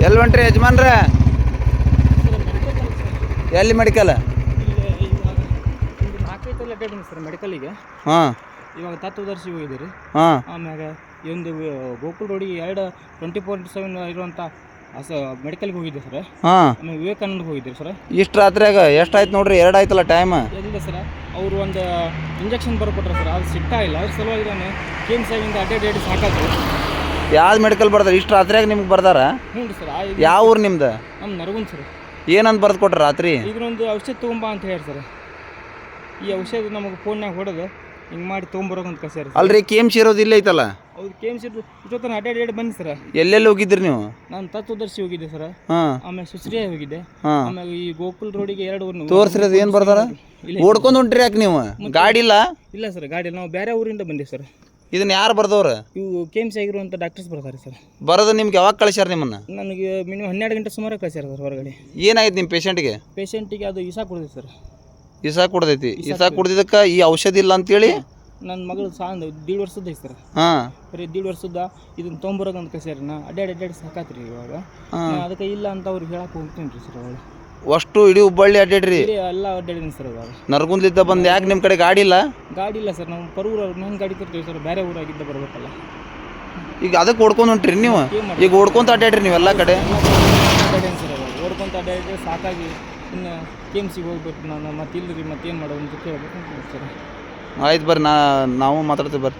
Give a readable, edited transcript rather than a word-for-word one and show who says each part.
Speaker 1: ಎಲ್ಲಿ ಹೊಂಟ್ರಿ ಯಜಮಾನ್ರೆ? ಎಲ್ಲಿ ಮೆಡಿಕಲ್?
Speaker 2: ಒಂದು 4-5 ಅಡ್ಡಾಡಿನಿ ಸರ್ ಮೆಡಿಕಲಿಗೆ.
Speaker 1: ಹಾಂ,
Speaker 2: ಇವಾಗ ತತ್ವದರ್ಶಿ ಹೋಗಿದ್ದೀರಿ.
Speaker 1: ಹಾಂ,
Speaker 2: ಆಮ್ಯಾಗ ಈ ಒಂದು ಗೋಕುಲ್ ರೋಡಿಗೆ 24/7 ಇರುವಂಥ ಮೆಡಿಕಲ್ಗೆ ಹೋಗಿದ್ದೆ ಸರ್.
Speaker 1: ಹಾಂ.
Speaker 2: ಆಮೇಲೆ ವಿವೇಕಾನಂದಗೆ ಹೋಗಿದ್ದೀರಿ ಸರ್.
Speaker 1: ಇಷ್ಟು ರಾತ್ರಿಯಾಗ ಎಷ್ಟಾಯ್ತು ನೋಡ್ರಿ? 2 ಆಯ್ತಲ್ಲ ಟೈಮ್.
Speaker 2: ಎಲ್ಲಿದೆ ಸರ್ ಅವರು ಒಂದು ಇಂಜೆಕ್ಷನ್ ಬರ್ಕೊಟ್ರೆ ಸರ್, ಅದು ಸಿಗ್ತಾಯಿಲ್ಲ. ಅದ್ರ ಸಲುವಾಗಿ ನಾನು KMC ಆಗಿಂದ ಅಡ್ಡಾಡಿ ಸಾಕಾದ್ರು.
Speaker 1: ಯಾವ್ದು ಮೆಡಿಕಲ್ ಬರ್ದಾರ? ಇಷ್ಟು ರಾತ್ರಿಯಾಗ ನಿಮ್ಗೆ ಬರ್ದಾರ?
Speaker 2: ಹ್ಞೂ ರೀ ಸರ್.
Speaker 1: ಯಾವ ಊರು ನಿಮ್ದು?
Speaker 2: ನಮ್ಮ ನರಗುಂದ್ ಸರ್.
Speaker 1: ಏನಂತ ಬರ್ದು ಕೊಟ್ರ ರಾತ್ರಿ?
Speaker 2: ಇದನ್ನೊಂದು ಔಷಧ ತೊಗೊಂಬಾ ಅಂತ ಹೇಳಿ ಸರ್. ಈ ಔಷಧ ನಮಗೆ ಫೋನ್ನಾಗ ಹೊಡೆದು ಹಿಂಗೆ ಮಾಡಿ ತೊಗೊಂಬರೋಕಂತ ಕಸ್ಯಾರ.
Speaker 1: ಅಲ್ರಿ KMC ಇರೋದು ಇಲ್ಲೇ ಐತಲ್ಲ?
Speaker 2: ಹೌದು, KMC ಇಷ್ಟೊತ್ತನ ಅಡ್ಡಾಡಿ ಬನ್ನಿ ಸರ್.
Speaker 1: ಎಲ್ಲೆಲ್ಲಿ ಹೋಗಿದ್ರಿ ನೀವು?
Speaker 2: ನಾನು ತತ್ವದರ್ಶಿ ಹೋಗಿದ್ದೆ ಸರ್.
Speaker 1: ಹಾಂ,
Speaker 2: ಆಮೇಲೆ ಸುಶ್ರಿಯ ಹೋಗಿದ್ದೆ.
Speaker 1: ಹಾಂ.
Speaker 2: ಆಮೇಲೆ ಈ ಗೋಕುಲ್ ರೋಡಿಗೆ 2 ಊರು
Speaker 1: ತೋರಿಸ್ರಿ, ಏನು ಬರ್ದಾರ? ಓಡ್ಕೊಂಡು ಹೊಂಟ್ರಿ ಯಾಕೆ ನೀವು? ಗಾಡಿ ಇಲ್ಲ?
Speaker 2: ಇಲ್ಲ ಸರ್, ಗಾಡಿ ನಾವು ಬೇರೆ ಊರಿಂದ ಬಂದೀವಿ ಸರ್.
Speaker 1: ಇದನ್ನ ಯಾರು ಬರ್ದವ್ರು?
Speaker 2: ಇವು KMC ಆಗಿರುವಂಥ ಡಾಕ್ಟರ್ಸ್ ಬರ್ತಾರೆ ಸರ್.
Speaker 1: ಬರೋದು ನಿಮ್ಗೆ ಯಾವಾಗ ಕಳಿಸ್ಯಾರ ನಿಮ್ಮನ್ನ?
Speaker 2: ನನಗೆ ಮಿನಿಮಮ್ 12 ಗಂಟೆ ಸುಮಾರು ಕಳಿಸ್ಯಾರ ಸರ್ ಹೊರಗಡೆ.
Speaker 1: ಏನಾಯ್ತು ನಿಮ್ಮ ಪೇಷಂಟ್ಗೆ?
Speaker 2: ಪೇಷಂಟಿಗೆ ಅದು ಇಸಾ ಕೊಡಿದೆ ಸರ್.
Speaker 1: ಇಸಾ ಕುಡ್ದೈತಿ. ಇಸಾ ಕುಡ್ದಿದ್ದಕ್ಕೆ ಈ ಔಷಧಿ ಇಲ್ಲ ಅಂತೇಳಿ
Speaker 2: ನನ್ನ ಮಗಳು 1.5 ವರ್ಷದ ಐತೆ ಸರ್.
Speaker 1: ಹಾಂ,
Speaker 2: ಬರೀ 1.5 ವರ್ಷದ ಇದನ್ನ ತೊಗೊಂಬರೋಕಂತ ಕಸ್ಯಾರ. ನಾ ಅಡ್ಡಾಡಿ ಸಾಕಾತ್ರಿ ಇವಾಗ. ಅದಕ್ಕೆ ಇಲ್ಲ ಅಂತ ಅವ್ರಿಗೆ ಹೇಳಕ್ಕೆ ಹೋಗ್ತೀನಿ ರೀ ಸರ್. ಅವಳು
Speaker 1: ಅಷ್ಟು ಇಡೀ ಹುಬ್ಬಳ್ಳಿ ಅಡ್ಡಾಡ್ರಿ?
Speaker 2: ಎಲ್ಲ ಅಡ್ಡಾಡಿದ್ದೀನಿ ಸರ್. ಇವಾಗ
Speaker 1: ನರಗುಂದ್ಲಿದ್ದ ಬಂದು ಯಾಕೆ ನಿಮ್ಮ ಕಡೆ ಗಾಡಿ ಇಲ್ಲ?
Speaker 2: ಗಾಡಿ ಇಲ್ಲ ಸರ್. ನಾವು ಪರೂರು ನನ್ನ ಗಾಡಿ ತರ್ತೀವಿ ಸರ್. ಬೇರೆ ಊರಾಗಿದ್ದ ಬರಬೇಕಲ್ಲ.
Speaker 1: ಈಗ ಅದಕ್ಕೆ ಓಡ್ಕೊಂಡು ಹೊಂಟ್ರಿ ನೀವು? ಈಗ ಓಡ್ಕೊಂತ ಅಡ್ಡಾಡ್ರಿ ನೀವೆಲ್ಲ ಕಡೆ?
Speaker 2: ಅಡ್ಡಾಡೀನಿ ಸರ್. ಇವಾಗ ಓಡ್ಕೊಂತ ಅಡ್ಡಾಡಿದ್ರೆ ಸಾಕಾಗಿ ಇನ್ನು KMCಗೆ ಹೋಗ್ಬೇಕು ನಾನು. ಮತ್ತೆ ಇಲ್ಲರಿ ಮತ್ತೇನು ಮಾಡೋದು ಅಂತ ಕೇಳ್ಬೇಕು ಅಂತ ಸರ್.
Speaker 1: ಆಯ್ತು ಬರ್ರಿ, ನಾವು ಮಾತಾಡ್ತೀವಿ ಬರ್ರಿ.